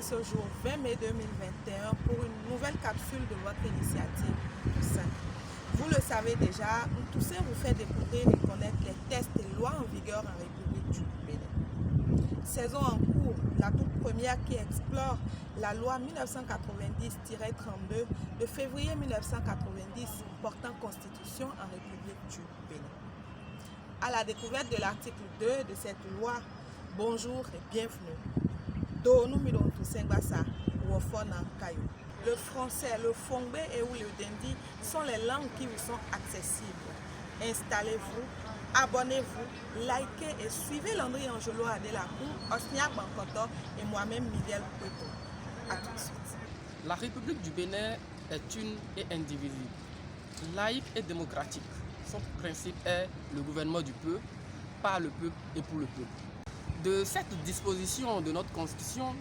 ce jour 20 mai 2021 pour une nouvelle capsule de votre initiative Toussaint. Vous le savez déjà, Toussaint vous fait découvrir et connaître les textes et lois en vigueur en République du Bénin. Saison en cours, la toute première qui explore la loi 1990-32 de février 1990 portant constitution en République du Bénin. À la découverte de l'article 2 de cette loi, bonjour et bienvenue. Le français, le fongbe et ou le dendi sont les langues qui vous sont accessibles. Installez-vous, abonnez-vous, likez et suivez Landry Angelo Adelakou, Osnia Bankoto et moi-même Miguel Kweto. A tout de suite. La République du Bénin est une et indivisible, laïque et démocratique. Son principe est le gouvernement du peuple, par le peuple et pour le peuple. De cette disposition de notre constitution,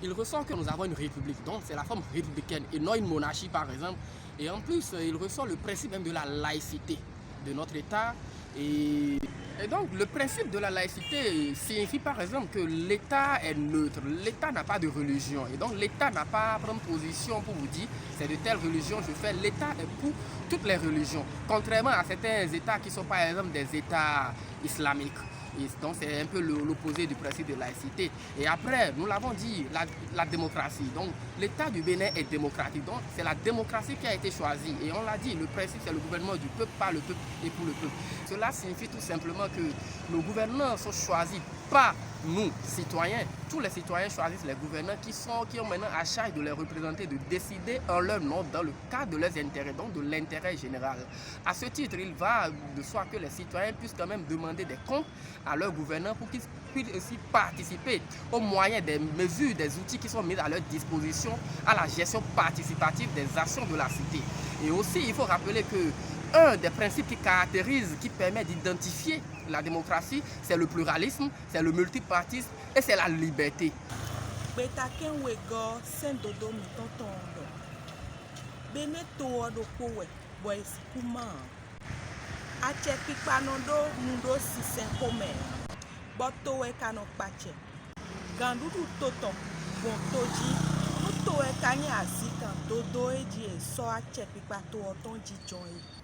il ressort que nous avons une république, donc c'est la forme républicaine et non une monarchie par exemple. Et en plus, il ressort le principe même de la laïcité de notre État. Et donc le principe de la laïcité signifie par exemple que l'État est neutre, l'État n'a pas de religion. Et donc l'État n'a pas à prendre position pour vous dire c'est de telle religion je fais. L'État est pour toutes les religions, contrairement à certains États qui sont par exemple des États islamiques. Et donc c'est un peu l'opposé du principe de laïcité. Et après, nous l'avons dit, la démocratie. Donc l'État du Bénin est démocratique. Donc c'est la démocratie qui a été choisie. Et on l'a dit, le principe c'est le gouvernement du peuple, par le peuple et pour le peuple. Cela signifie tout simplement que nos gouvernants sont choisis par nous, citoyens. Tous les citoyens choisissent les gouvernants qui ont maintenant à charge de les représenter, de décider en leur nom dans le cadre de leurs intérêts, donc de l'intérêt général. À ce titre, il va de soi que les citoyens puissent quand même demander des comptes à leurs gouvernants pour qu'ils puissent aussi participer aux moyens des mesures, des outils qui sont mis à leur disposition à la gestion participative des actions de la cité. Et aussi, il faut rappeler que un des principes qui caractérise, qui permet d'identifier la démocratie, c'est le pluralisme, c'est le multipartisme et c'est la liberté.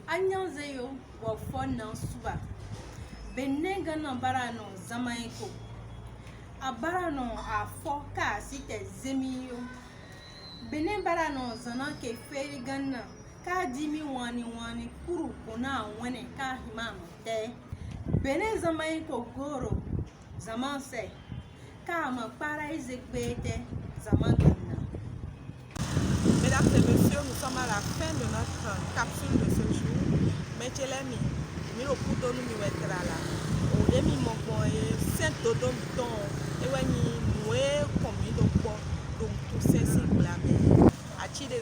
Anyanzeyo wa fona suba benenga na barano zamaiko abarano afo ka site zemiyo benen barano zana ke feri ganna ka dimi wani kuru kona wane ka himama te benen zamaiko goro zaman se ka ma para izekbete zaman ganna. Mesdames et messieurs, nous sommes à la fin de notre capsule de ce jour. Mechelemi, miro puto nu mi wetrala. O demi mokbo e sento do miton e wani mwe komi do po donc tout c'est blâme. A chi de